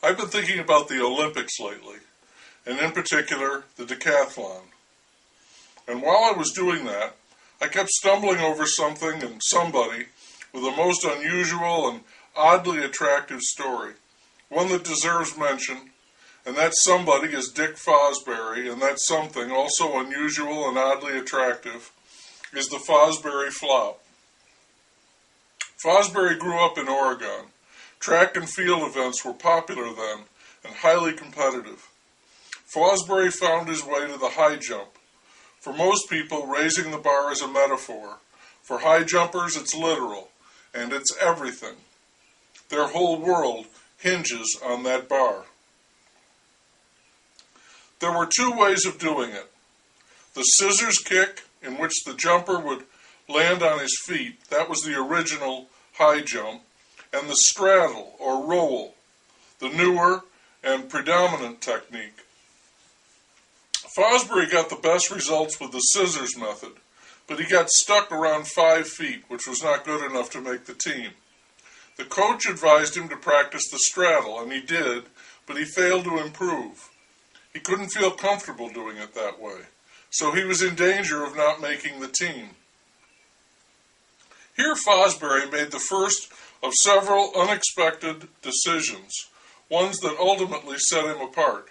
I've been thinking about the Olympics lately, and in particular, the decathlon. And while I was doing that, I kept stumbling over something and somebody with a most unusual and oddly attractive story, one that deserves mention, and that somebody is Dick Fosbury, and that something, also unusual and oddly attractive, is the Fosbury Flop. Fosbury grew up in Oregon. Track and field events were popular then and highly competitive. Fosbury found his way to the high jump. For most people, raising the bar is a metaphor. For high jumpers, it's literal, and it's everything. Their whole world hinges on that bar. There were two ways of doing it. The scissors kick, in which the jumper would land on his feet, that was the original high jump, and the straddle, or roll, the newer and predominant technique. Fosbury got the best results with the scissors method, but he got stuck around 5 feet, which was not good enough to make the team. The coach advised him to practice the straddle, and he did, but he failed to improve. He couldn't feel comfortable doing it that way, so he was in danger of not making the team. Here Fosbury made the first of several unexpected decisions, ones that ultimately set him apart.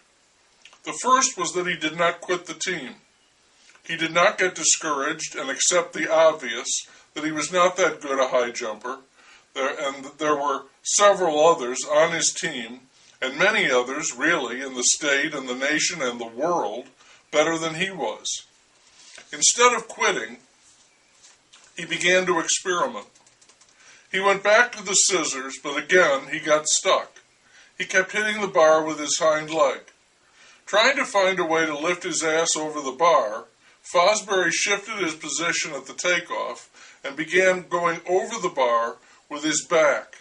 The first was that he did not quit the team. He did not get discouraged and accept the obvious that he was not that good a high jumper, and there were several others on his team, and many others, really, in the state and the nation and the world, better than he was. Instead of quitting, he began to experiment. He went back to the scissors, but again he got stuck. He kept hitting the bar with his hind leg. Trying to find a way to lift his ass over the bar, Fosbury shifted his position at the takeoff and began going over the bar with his back.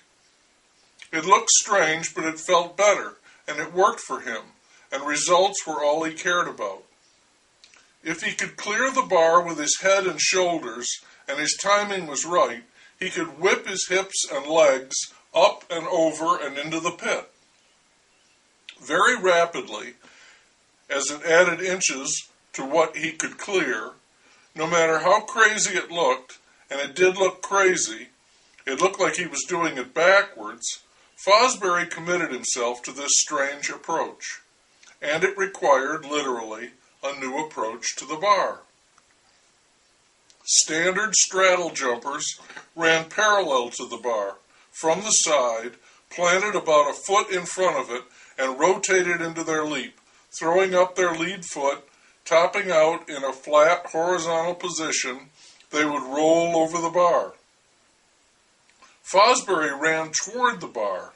It looked strange, but it felt better, and it worked for him, and results were all he cared about. If he could clear the bar with his head and shoulders, and his timing was right, he could whip his hips and legs up and over and into the pit. Very rapidly, as it added inches to what he could clear, no matter how crazy it looked, and it did look crazy, it looked like he was doing it backwards, Fosbury committed himself to this strange approach, and it required, literally, a new approach to the bar. Standard straddle jumpers ran parallel to the bar, from the side, planted about a foot in front of it, and rotated into their leap, throwing up their lead foot, topping out in a flat horizontal position. They would roll over the bar. Fosbury ran toward the bar,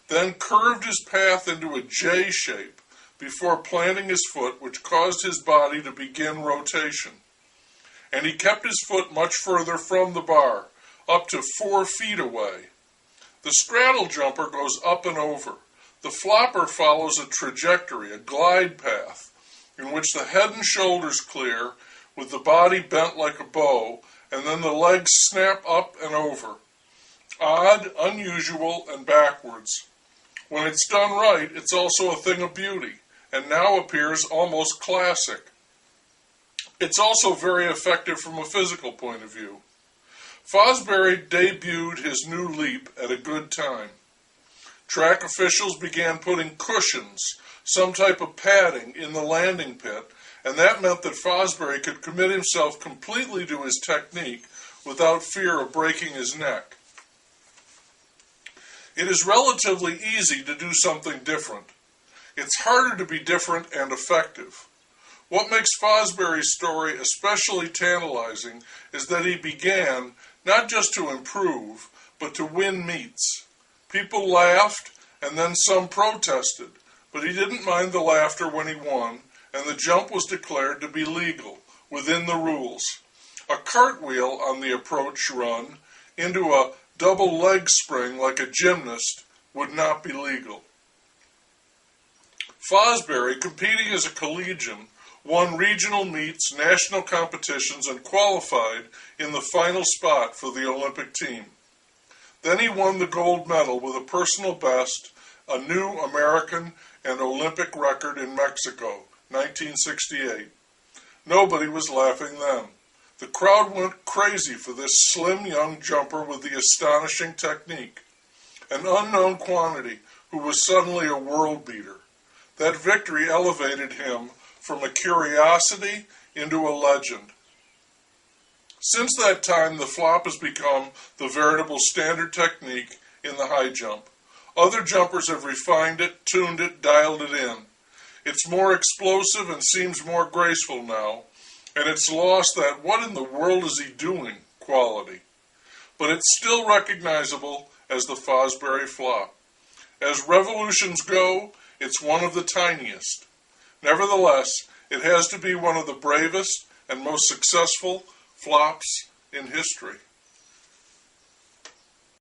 then curved his path into a J shape before planting his foot, which caused his body to begin rotation. And he kept his foot much further from the bar, up to 4 feet away. The straddle jumper goes up and over. The flopper follows a trajectory, a glide path, in which the head and shoulders clear, with the body bent like a bow, and then the legs snap up and over. Odd, unusual, and backwards. When it's done right, it's also a thing of beauty, and now appears almost classic. It's also very effective from a physical point of view. Fosbury debuted his new leap at a good time. Track officials began putting cushions, some type of padding, in the landing pit, and that meant that Fosbury could commit himself completely to his technique without fear of breaking his neck. It is relatively easy to do something different. It's harder to be different and effective. What makes Fosbury's story especially tantalizing is that he began not just to improve, but to win meets. People laughed, and then some protested, but he didn't mind the laughter when he won, and the jump was declared to be legal, within the rules. A cartwheel on the approach run into a double leg spring like a gymnast would not be legal. Fosbury, competing as a collegian, won regional meets, national competitions, and qualified in the final spot for the Olympic team. Then he won the gold medal with a personal best a new American and Olympic record in Mexico, 1968. Nobody was laughing then. The crowd went crazy for this slim young jumper with the astonishing technique, an unknown quantity who was suddenly a world beater. That victory elevated him from a curiosity into a legend. Since that time, the flop has become the veritable standard technique in the high jump. Other jumpers have refined it, tuned it, dialed it in. It's more explosive and seems more graceful now, and it's lost that "what in the world is he doing" quality. But it's still recognizable as the Fosbury flop. As revolutions go, it's one of the tiniest. Nevertheless, it has to be one of the bravest and most successful flops in history.